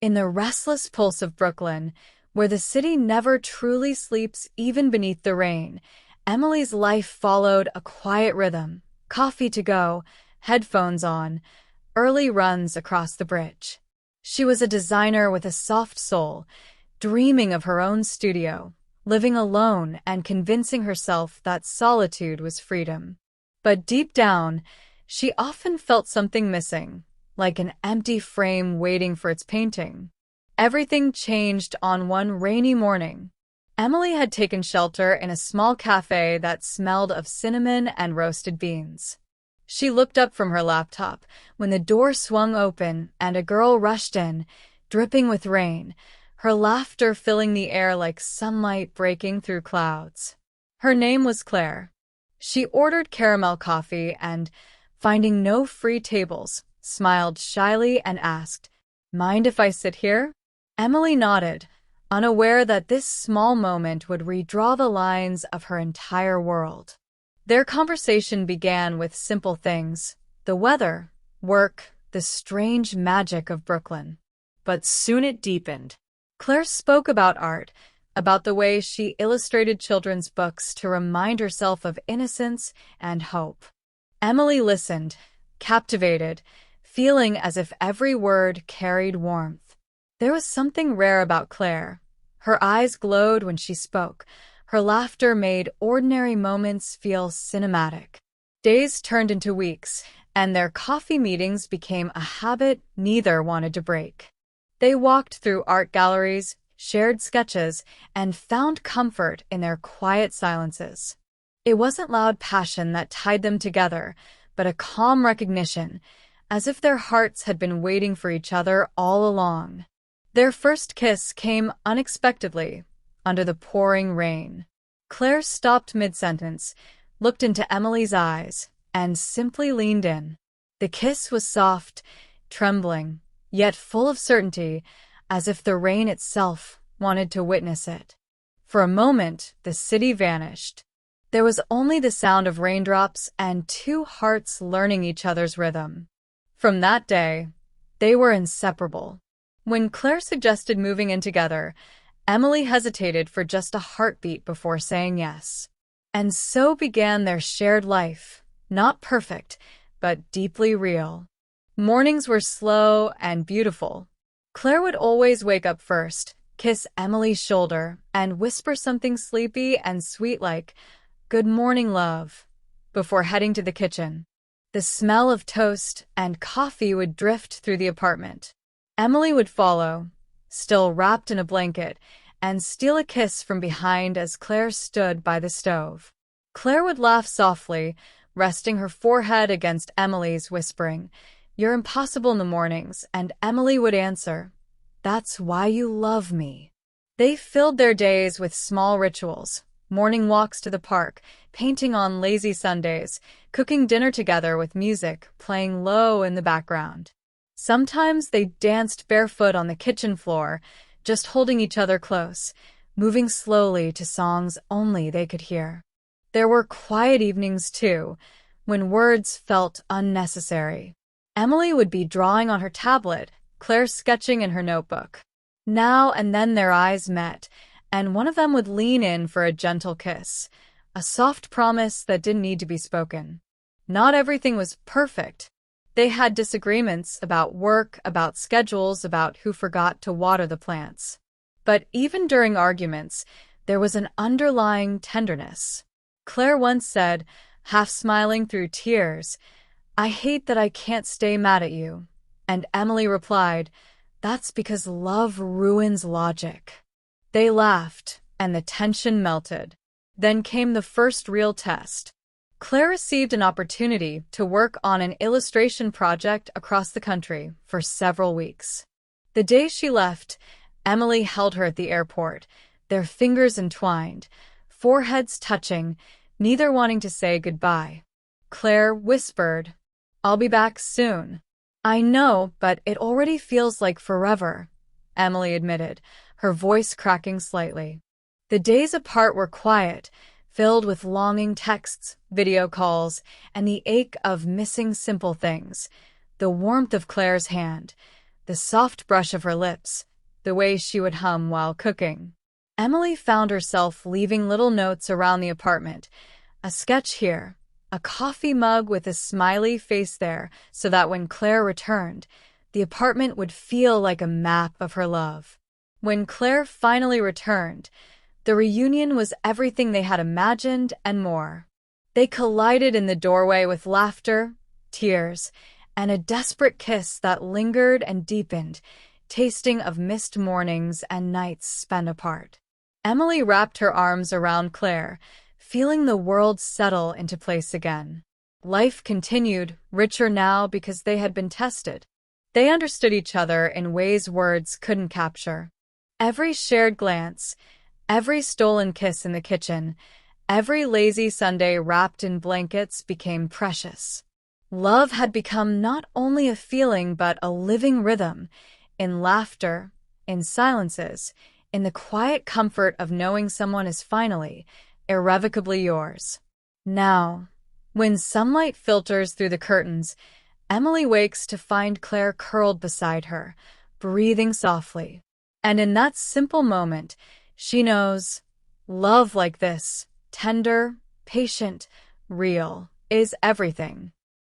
In the restless pulse of Brooklyn, where the city never truly sleeps even beneath the rain, Emily's life followed a quiet rhythm: coffee to go, headphones on, early runs across the bridge. She was a designer with a soft soul, dreaming of her own studio, living alone and convincing herself that solitude was freedom. But deep down, she often felt something missing, like an empty frame waiting for its painting. Everything changed on one rainy morning. Emily had taken shelter in a small café that smelled of cinnamon and roasted beans. She looked up from her laptop when the door swung open and a girl rushed in, dripping with rain, her laughter filling the air like sunlight breaking through clouds. Her name was Claire. She ordered caramel coffee and, finding no free tables, smiled shyly and asked, "Mind if I sit here?" Emily nodded, unaware that this small moment would redraw the lines of her entire world. Their conversation began with simple things: the weather, work, the strange magic of Brooklyn. But soon it deepened. Claire spoke about art, about the way she illustrated children's books to remind herself of innocence and hope. Emily listened, captivated, feeling as if every word carried warmth. There was something rare about Claire. Her eyes glowed when she spoke. Her laughter made ordinary moments feel cinematic. Days turned into weeks, and their coffee meetings became a habit neither wanted to break. They walked through art galleries, shared sketches, and found comfort in their quiet silences. It wasn't loud passion that tied them together, but a calm recognition, as if their hearts had been waiting for each other all along. Their first kiss came unexpectedly, under the pouring rain. Claire stopped mid-sentence, looked into Emily's eyes, and simply leaned in. The kiss was soft, trembling, yet full of certainty, as if the rain itself wanted to witness it. For a moment, the city vanished. There was only the sound of raindrops and two hearts learning each other's rhythm. From that day, they were inseparable. When Claire suggested moving in together, Emily hesitated for just a heartbeat before saying yes. And so began their shared life, not perfect, but deeply real. Mornings were slow and beautiful. Claire would always wake up first, kiss Emily's shoulder, and whisper something sleepy and sweet like, "Good morning, love," before heading to the kitchen. The smell of toast and coffee would drift through the apartment. Emily would follow, still wrapped in a blanket, and steal a kiss from behind as Claire stood by the stove. Claire would laugh softly, resting her forehead against Emily's, whispering, "You're impossible in the mornings," and Emily would answer, "That's why you love me." They filled their days with small rituals: morning walks to the park, painting on lazy Sundays, cooking dinner together with music playing low in the background. Sometimes they danced barefoot on the kitchen floor, just holding each other close, moving slowly to songs only they could hear. There were quiet evenings, too, when words felt unnecessary. Emily would be drawing on her tablet, Claire sketching in her notebook. Now and then their eyes met, and one of them would lean in for a gentle kiss, a soft promise that didn't need to be spoken. Not everything was perfect. They had disagreements about work, about schedules, about who forgot to water the plants. But even during arguments, there was an underlying tenderness. Claire once said, half smiling through tears, "I hate that I can't stay mad at you." And Emily replied, "That's because love ruins logic." They laughed, and the tension melted. Then came the first real test. Claire received an opportunity to work on an illustration project across the country for several weeks. The day she left, Emily held her at the airport, their fingers entwined, foreheads touching, neither wanting to say goodbye. Claire whispered, "I'll be back soon." "I know, but it already feels like forever," Emily admitted, her voice cracking slightly. The days apart were quiet, filled with longing texts, video calls, and the ache of missing simple things: the warmth of Claire's hand, the soft brush of her lips, the way she would hum while cooking. Emily found herself leaving little notes around the apartment, a sketch here, a coffee mug with a smiley face there, so that when Claire returned, the apartment would feel like a map of her love. When Claire finally returned, the reunion was everything they had imagined and more. They collided in the doorway with laughter, tears, and a desperate kiss that lingered and deepened, tasting of missed mornings and nights spent apart. Emily wrapped her arms around Claire, feeling the world settle into place again. Life continued, richer now because they had been tested. They understood each other in ways words couldn't capture. Every shared glance, every stolen kiss in the kitchen, every lazy Sunday wrapped in blankets became precious. Love had become not only a feeling but a living rhythm, in laughter, in silences, in the quiet comfort of knowing someone is finally, irrevocably yours. Now, when sunlight filters through the curtains, Emily wakes to find Claire curled beside her, breathing softly. And in that simple moment, she knows love like this, tender, patient, real, is everything.